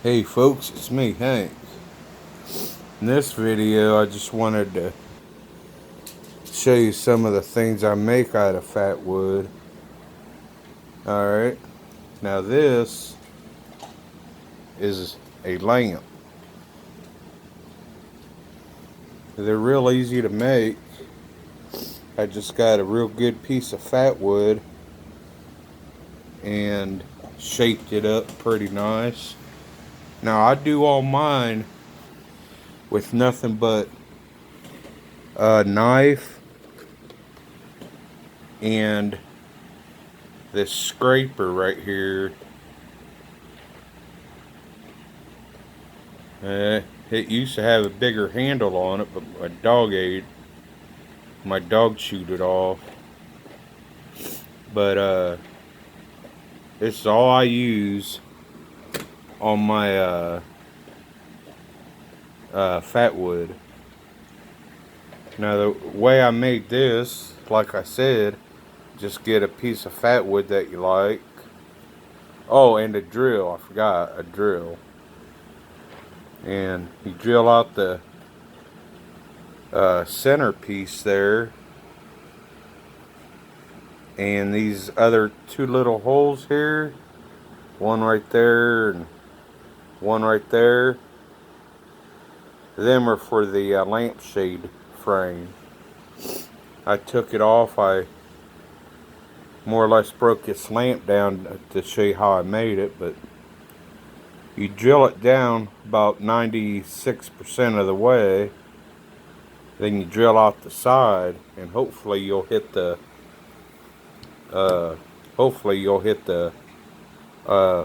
Hey folks, it's me, Hank. In this video, I just wanted to show you some of the things I make out of fat wood. Alright, now this is a lamp. They're real easy to make. I just got a real good piece of fat wood and shaped it up pretty nice. Now I do all mine with nothing but a knife and this scraper right here. It used to have a bigger handle on it, but my dog chewed it off. But this is all I use on my fat wood. Now the way I made this, like I said, just get a piece of fat wood that you like. Oh, and a drill. I forgot a drill. And you drill out the centerpiece there, and these other two little holes here, one right there and one right there, them are for the lampshade frame. I took it off. I more or less broke this lamp down to show you how I made it, but you drill it down about 96% of the way, then you drill out the side, and hopefully you'll hit the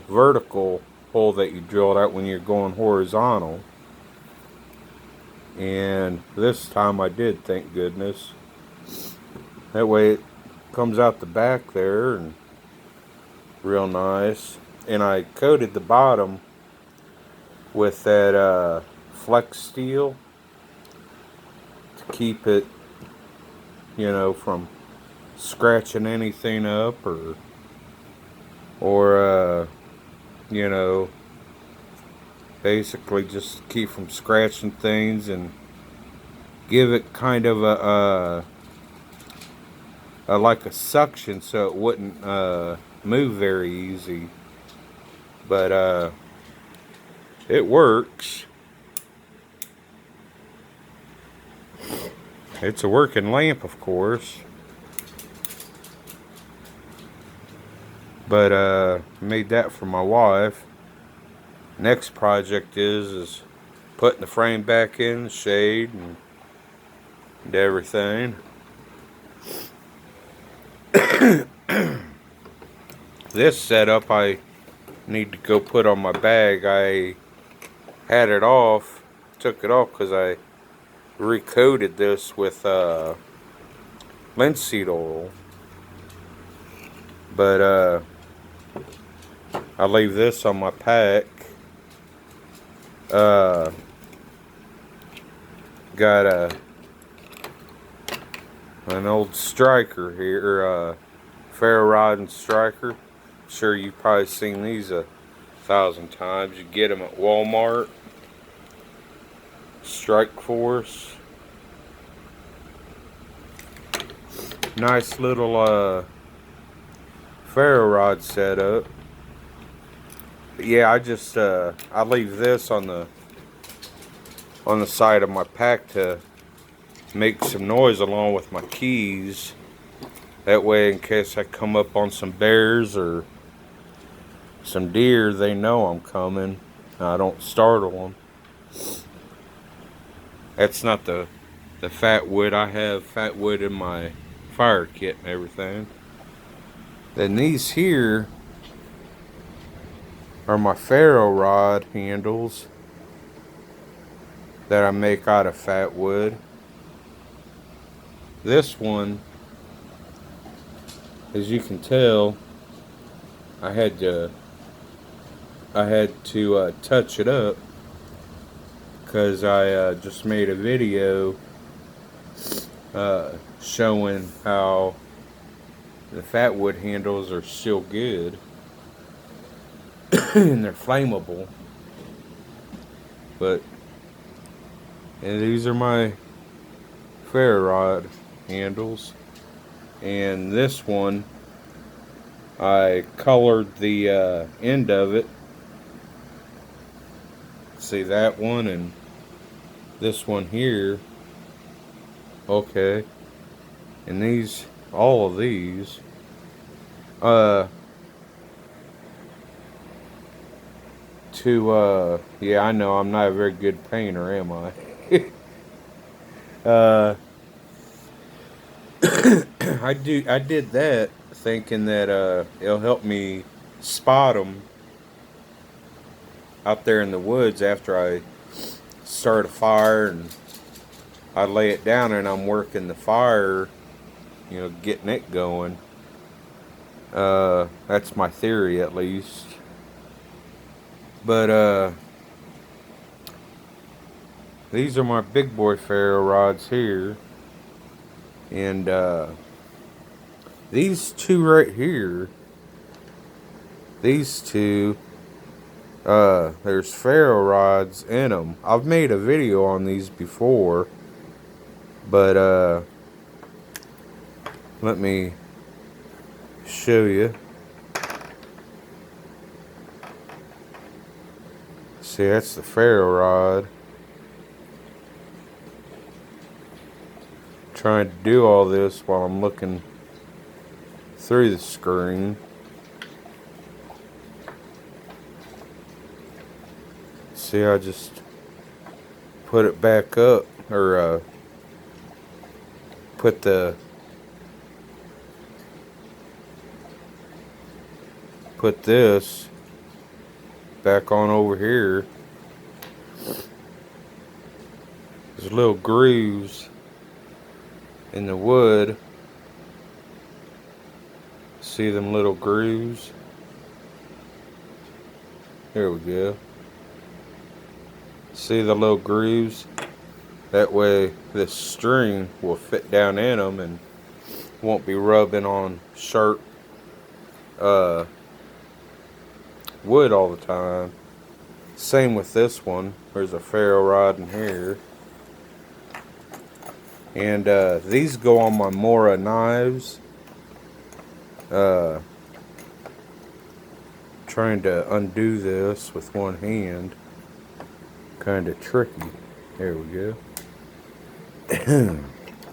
vertical hole that you drilled out when you're going horizontal. And this time I did, thank goodness. That way it comes out the back there and real nice. And I coated the bottom with that flex steel to keep it, from scratching anything up or basically just keep from scratching things, and give it kind of a like a suction so it wouldn't move very easy. But it works. It's a working lamp, of course. But made that for my wife. Next project is putting the frame back in, the shade and everything. This setup I need to go put on my bag. I had it off, took it off because I recoated this with linseed oil. But I leave this on my pack. Got an old striker here, ferro rod and striker. Sure, you've probably seen these 1,000 times. You get them at Walmart. Strike Force. Nice little ferro rod setup. But yeah, I leave this on the side of my pack to make some noise along with my keys. That way, in case I come up on some bears or some deer, they know I'm coming. I don't startle them. That's not the fat wood. I have fat wood in my fire kit and everything. Then these here are my ferro rod handles that I make out of fat wood. This one, as you can tell, I had to touch it up because I just made a video showing how the fat wood handles are still good and they're flammable. But and these are my ferro rod handles. And this one, I colored the end of it. See that one and this one here. Okay. And these, all of these, yeah, I know I'm not a very good painter, am I? I did that thinking that it'll help me spot them out there in the woods after I start a fire, and I lay it down and I'm working the fire, you know, getting it going. That's my theory, at least. But these are my big boy ferro rods here, and these two right here, these two, there's ferro rods in them. I've made a video on these before, but let me show you. See, that's the ferro rod. Trying to do all this while I'm looking through the screen. See, I just put it back up, or put this back on over here. There's little grooves in the wood. See them little grooves? There we go. See the little grooves? That way this string will fit down in them and won't be rubbing on sharp wood all the time. Same with this one. There's a ferro rod in here. And these go on my Mora knives. Trying to undo this with one hand. Kind of tricky. There we go.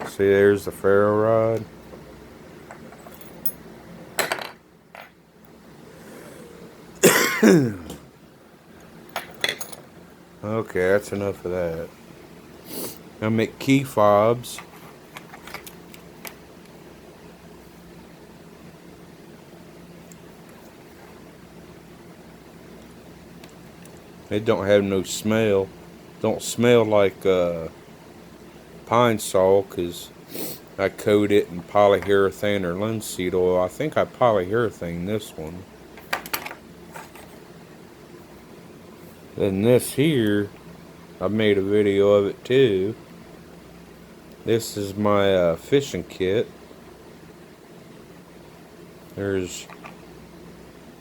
See, there's the ferro rod. Okay, that's enough of that. I make key fobs. They don't have no smell. Don't smell like pine sol, because I coat it in polyurethane or linseed oil. I think I polyurethane this one. Then this here, I made a video of it too. This is my fishing kit. There's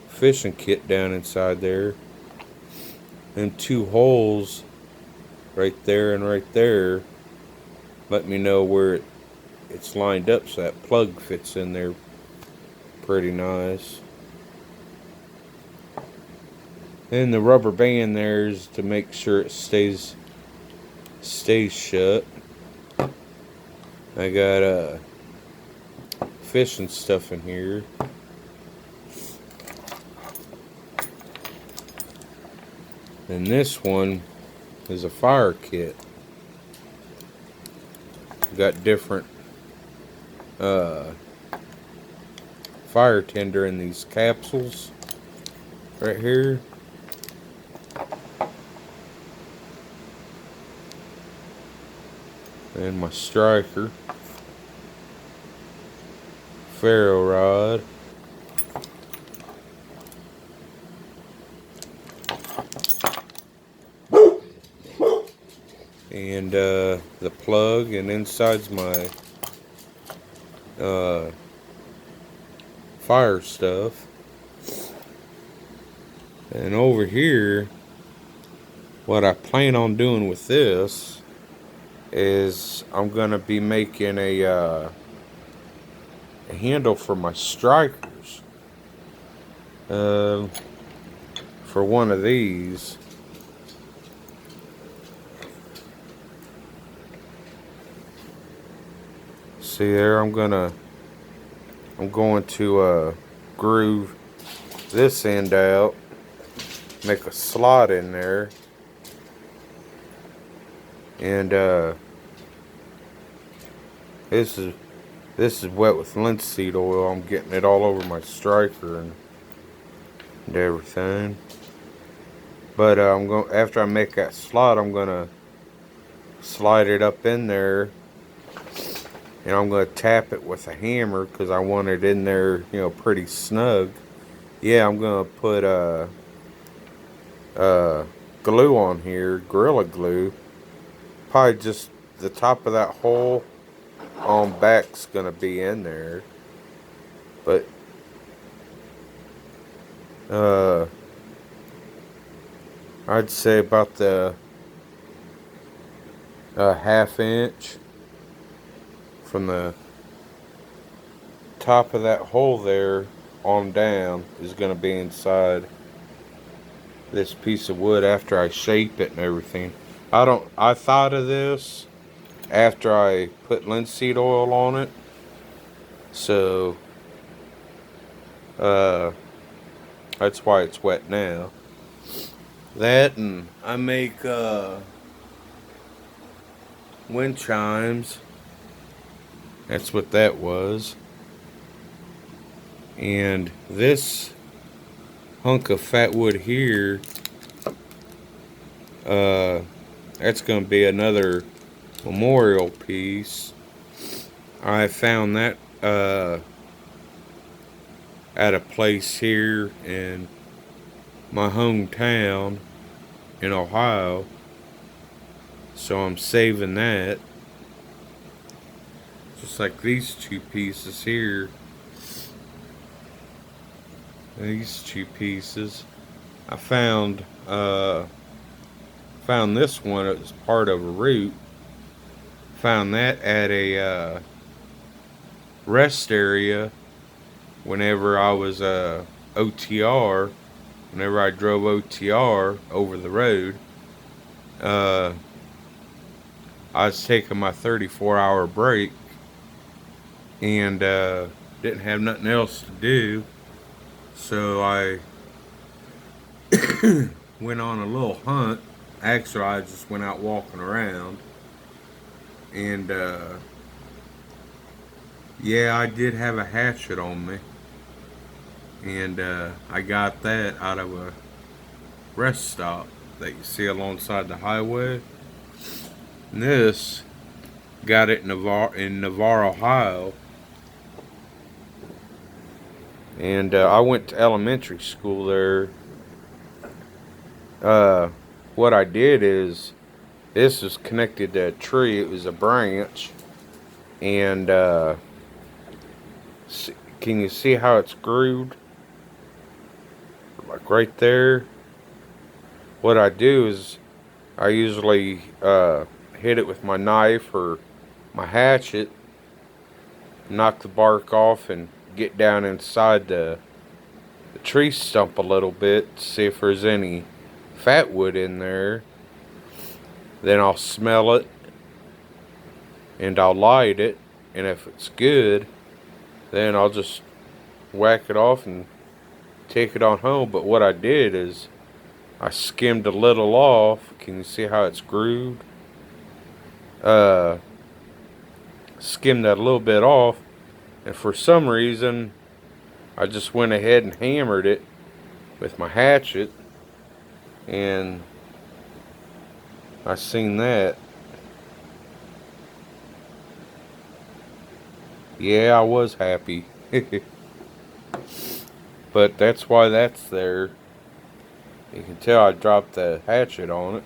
fishing kit down inside there. And two holes right there and right there let me know where it's lined up, so that plug fits in there pretty nice. And the rubber band there is to make sure it stays shut. I got fishing stuff in here. And this one is a fire kit. Got different fire tinder in these capsules right here. And my striker, ferro rod, and the plug, and inside's my fire stuff. And over here, what I plan on doing with this is I'm gonna be making a handle for my strikers. For one of these. See there, I'm going to groove this end out, make a slot in there, and this is wet with linseed oil. I'm getting it all over my striker and everything. But after I make that slot, I'm gonna slide it up in there, and I'm gonna tap it with a hammer because I want it in there, pretty snug. Yeah, I'm gonna put glue on here, Gorilla Glue. Probably just the top of that hole on back's gonna be in there, but I'd say about the ½ inch from the top of that hole there on down is gonna be inside this piece of wood after I shape it and everything. I thought of this after I put linseed oil on it, so that's why it's wet now. That, and I make wind chimes. That's what that was. And this hunk of fatwood here, that's going to be another memorial piece. I found that at a place here in my hometown in Ohio, so I'm saving that. Just like these two pieces here. These two pieces, I found this one. It was part of a root. Found that at a rest area whenever I was OTR. Whenever I drove OTR over the road, I was taking my 34-hour break and didn't have nothing else to do, so I went on a little hunt. Actually, I just went out walking around, and yeah, I did have a hatchet on me, and I got that out of a rest stop that you see alongside the highway. And this, got it in Navarre, Ohio. And I went to elementary school there. What I did is, this was connected to a tree. It was a branch. And can you see how it's grooved? Like right there. What I do is, I usually hit it with my knife or my hatchet, knock the bark off, and get down inside the tree stump a little bit to see if there's any fatwood in there. Then I'll smell it and I'll light it, and if it's good, then I'll just whack it off and take it on home. But what I did is I skimmed a little off. Can you see how it's grooved? Skimmed that a little bit off, and for some reason I just went ahead and hammered it with my hatchet, and I seen that. Yeah, I was happy. But that's why that's there. You can tell I dropped the hatchet on it.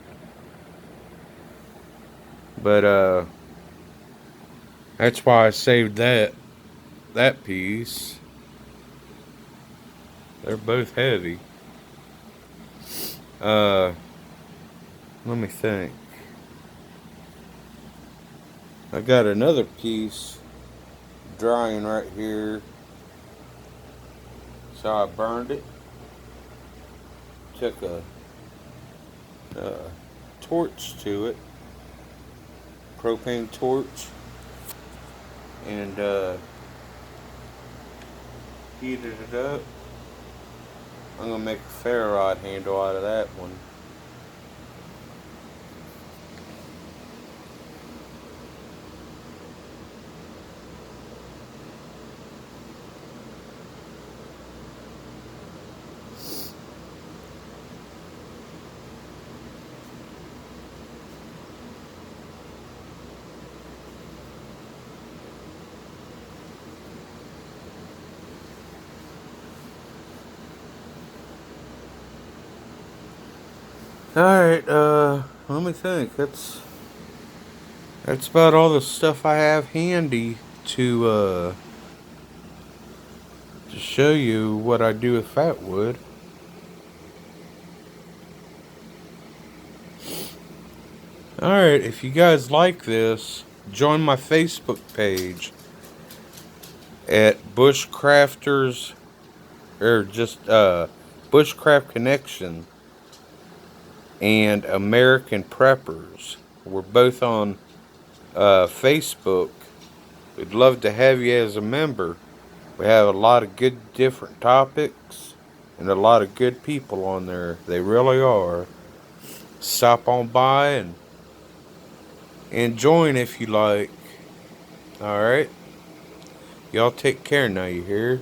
But that's why I saved that piece. They're both heavy. Let me think. I got another piece drying right here. So I burned it. Took a torch to it. Propane torch. And heated it up. I'm going to make a ferro rod handle out of that one. Alright, let me think. That's about all the stuff I have handy to show you what I do with fatwood. Alright, if you guys like this, join my Facebook page at Bushcrafters, or just Bushcraft Connection and American Preppers. We're both on Facebook. We'd love to have you as a member. We have a lot of good different topics and a lot of good people on there. They really are. Stop on by and join if you like. Alright? Y'all take care now, you hear?